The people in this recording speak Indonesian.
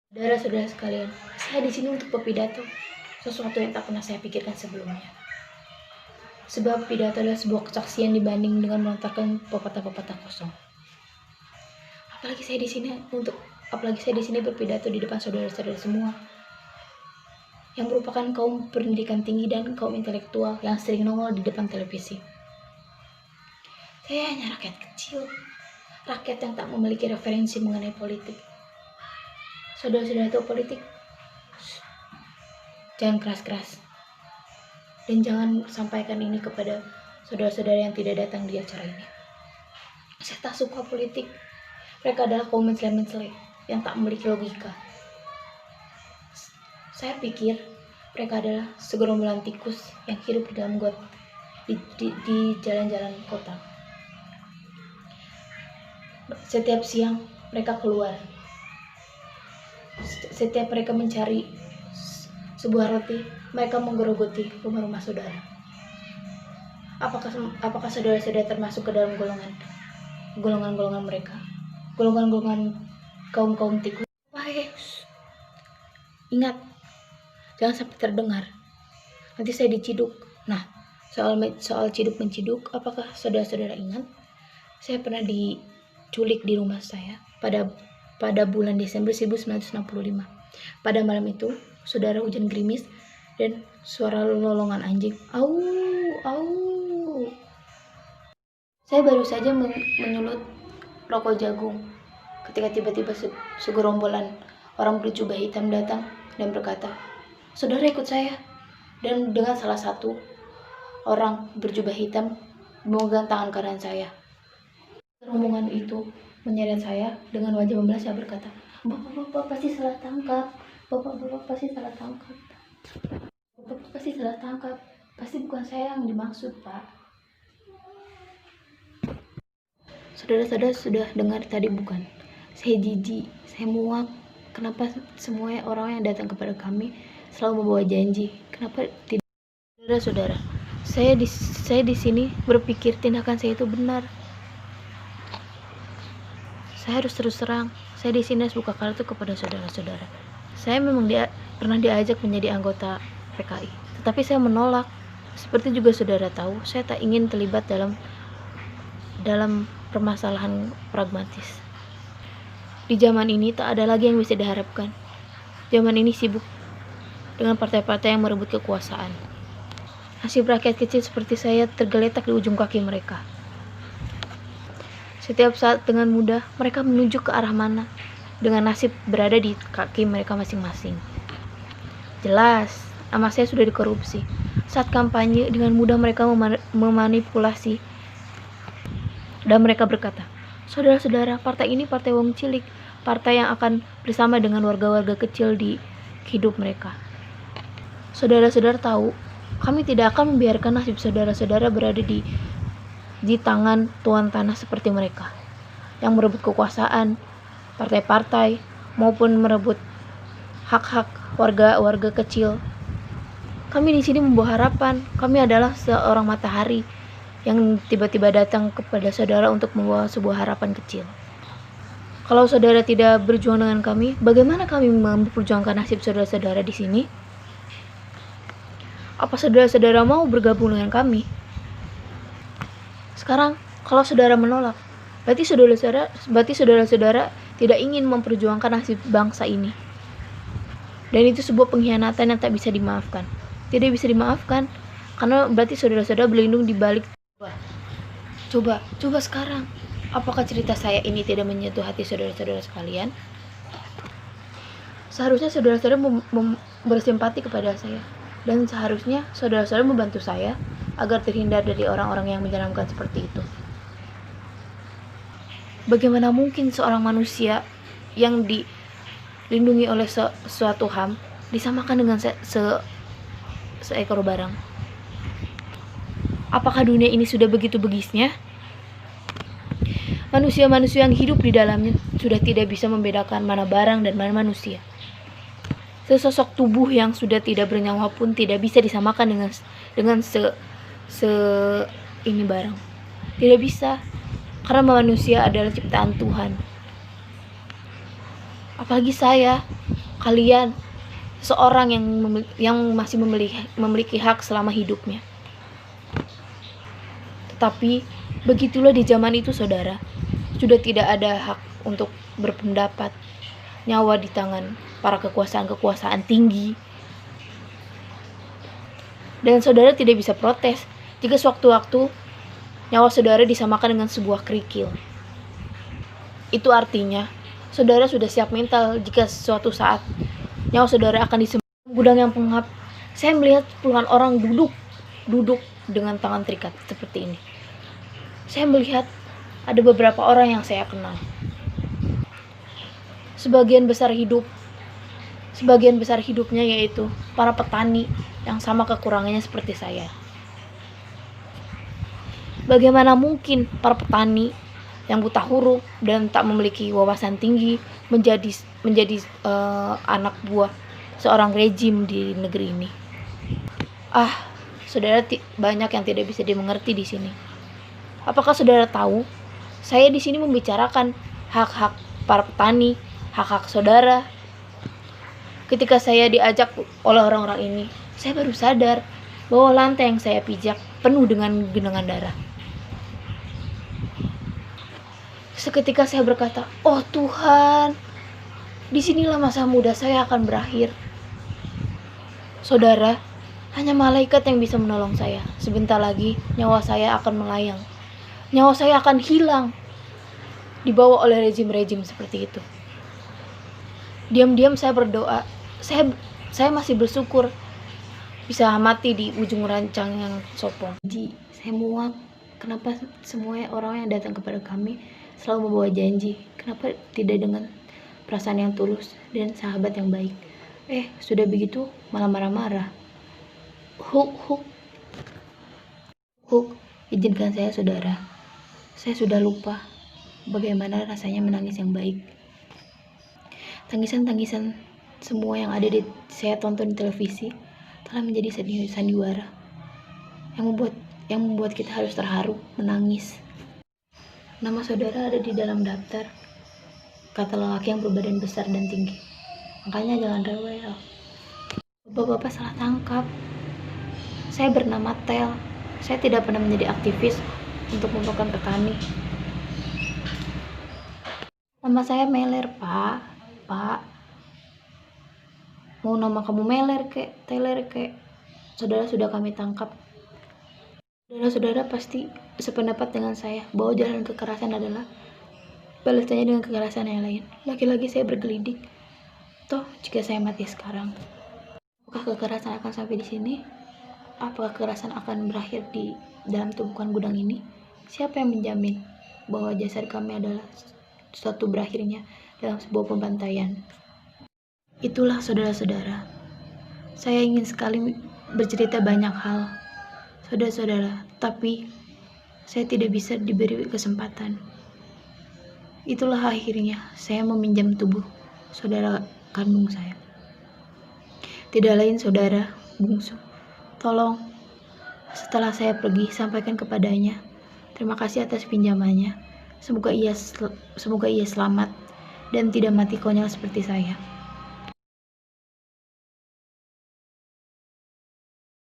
Saudara-saudara sekalian, saya di sini untuk berpidato sesuatu yang tak pernah saya pikirkan sebelumnya. Sebab pidato adalah sebuah kesaksian dibanding dengan melontarkan pepatah-pepatah kosong. Apalagi saya di sini berpidato di depan saudara-saudara semua yang merupakan kaum pendidikan tinggi dan kaum intelektual yang sering nongol di depan televisi. Saya hanya rakyat kecil, rakyat yang tak memiliki referensi mengenai politik. Saudara-saudara tahu politik, jangan keras-keras. Dan jangan sampaikan ini kepada saudara-saudara yang tidak datang di acara ini. Saya tak suka politik. Mereka adalah kaum mencela-mencela yang tak memiliki logika. Saya pikir mereka adalah segerombolan tikus yang hidup di dalam got di jalan-jalan kota. Setiap siang mereka keluar. Setiap mereka mencari sebuah roti, mereka menggerogoti rumah-rumah saudara. Apakah saudara-saudara termasuk ke dalam golongan mereka? Golongan kaum tikus? Ingat, jangan sampai terdengar. Nanti saya diciduk. Nah, soal ciduk menciduk, apakah saudara-saudara ingat? Saya pernah diculik di rumah saya pada bulan Desember 1965. Pada malam itu, saudara hujan gerimis dan suara lolongan anjing. Au, au. Saya baru saja menyulut rokok jagung ketika tiba-tiba segerombolan orang berjubah hitam datang dan berkata, "Saudara ikut saya." Dan dengan salah satu orang berjubah hitam memegang tangan kanan saya. Rombongan itu menyeret saya dengan wajah membelas. Saya berkata, "Bapak pasti salah tangkap. Bapak pasti salah tangkap. Bapak pasti salah tangkap. Pasti bukan saya yang dimaksud, Pak." Saudara-saudara sudah dengar tadi bukan? Saya jijik, saya muak. Kenapa semua orang yang datang kepada kami selalu membawa janji? Kenapa tidak? Saudara-saudara, saya di sini berpikir tindakan saya itu benar. Saya harus terus terang. Saya di sini harus buka kartu kepada saudara-saudara. Saya memang pernah diajak menjadi anggota PKI, tetapi saya menolak. Seperti juga saudara tahu, saya tak ingin terlibat dalam permasalahan pragmatis. Di zaman ini tak ada lagi yang bisa diharapkan. Zaman ini sibuk dengan partai-partai yang merebut kekuasaan. Nasib rakyat kecil seperti saya tergeletak di ujung kaki mereka. Setiap saat dengan mudah mereka menuju ke arah mana, dengan nasib berada di kaki mereka masing-masing. Jelas, nama saya sudah dikorupsi. Saat kampanye dengan mudah mereka memanipulasi. Dan mereka berkata, "Saudara-saudara, partai ini partai wong cilik, partai yang akan bersama dengan warga-warga kecil di hidup mereka." Saudara-saudara tahu, kami tidak akan membiarkan nasib saudara-saudara berada di tangan tuan tanah seperti mereka yang merebut kekuasaan, partai-partai, maupun merebut hak-hak warga-warga kecil. Kami di sini membawa harapan. Kami adalah seorang matahari yang tiba-tiba datang kepada saudara untuk membawa sebuah harapan kecil. Kalau saudara tidak berjuang dengan kami, bagaimana kami memperjuangkan nasib saudara-saudara di sini? Apa saudara-saudara mau bergabung dengan kami? Sekarang, kalau saudara menolak, berarti saudara-saudara tidak ingin memperjuangkan nasib bangsa ini. Dan itu sebuah pengkhianatan yang tak bisa dimaafkan. Tidak bisa dimaafkan, karena berarti saudara-saudara berlindung di balik. Coba sekarang. Apakah cerita saya ini tidak menyentuh hati saudara-saudara sekalian? Seharusnya saudara-saudara bersimpati kepada saya. Dan seharusnya saudara-saudara membantu saya agar terhindar dari orang-orang yang menyeramkan seperti itu. Bagaimana mungkin seorang manusia yang dilindungi oleh suatu HAM disamakan dengan seekor barang? Apakah dunia ini sudah begitu begisnya? Manusia-manusia yang hidup di dalamnya sudah tidak bisa membedakan mana barang dan mana manusia. Sesosok tubuh yang sudah tidak bernyawa pun tidak bisa disamakan dengan ini barang. Tidak bisa, karena manusia adalah ciptaan Tuhan. Apalagi saya Kalian seorang yang masih memiliki hak selama hidupnya. Tetapi begitulah di zaman itu, saudara. Sudah tidak ada hak untuk berpendapat. Nyawa di tangan para kekuasaan tinggi. Dan saudara tidak bisa protes jika sewaktu-waktu nyawa saudara disamakan dengan sebuah kerikil. Itu artinya saudara sudah siap mental jika suatu saat nyawa saudara akan disembunyikan dalam gudang yang pengap. Saya melihat puluhan orang duduk dengan tangan terikat seperti ini. Saya melihat ada beberapa orang yang saya kenal. Sebagian besar hidupnya yaitu para petani yang sama kekurangannya seperti saya. Bagaimana mungkin para petani yang buta huruf dan tak memiliki wawasan tinggi menjadi anak buah seorang rejim di negeri ini? Saudara, banyak yang tidak bisa dimengerti di sini. Apakah saudara tahu? Saya di sini membicarakan hak-hak para petani, hak-hak saudara. Ketika saya diajak oleh orang-orang ini, saya baru sadar bahwa lantai yang saya pijak penuh dengan genangan darah. Seketika saya berkata, "Oh Tuhan, disinilah masa muda saya akan berakhir." Saudara, hanya malaikat yang bisa menolong saya. Sebentar lagi nyawa saya akan melayang. Nyawa saya akan hilang, dibawa oleh rejim-rejim seperti itu. Diam-diam saya berdoa. Saya masih bersyukur bisa mati di ujung rancang yang sopong. Jadi saya muak. Kenapa semua orang yang datang kepada kami selalu membawa janji? Kenapa tidak dengan perasaan yang tulus dan sahabat yang baik? Sudah begitu malah marah-marah. Huk, izinkan saya, saudara. Saya sudah lupa bagaimana rasanya menangis yang baik. Tangisan-tangisan semua yang ada saya tonton di televisi telah menjadi sandiwara yang membuat kita harus terharu, menangis. Nama saudara ada di dalam daftar, kata lelaki yang berbadan besar dan tinggi. Makanya jangan rewel. Bapak-bapak salah tangkap. Saya bernama Tel. Saya tidak pernah menjadi aktivis untuk merupakan petani. Nama saya Meler, Pak. Mau nama kamu Meler kek, Teler kek, saudara sudah kami tangkap. Saudara-saudara pasti sependapat dengan saya bahwa jalan kekerasan adalah balasannya dengan kekerasan yang lain. Lagi-lagi saya bergelidik. Toh, jika saya mati sekarang, apakah kekerasan akan sampai di sini? Apakah kekerasan akan berakhir di dalam tumpukan gudang ini? Siapa yang menjamin bahwa jasad kami adalah suatu berakhirnya dalam sebuah pembantaian? Itulah saudara-saudara. Saya ingin sekali bercerita banyak hal, saudara-saudara, tapi saya tidak bisa diberi kesempatan. Itulah akhirnya saya meminjam tubuh saudara kandung saya. Tidak lain saudara bungsu. Tolong, setelah saya pergi, sampaikan kepadanya terima kasih atas pinjamannya. Semoga ia selamat dan tidak mati konyol seperti saya.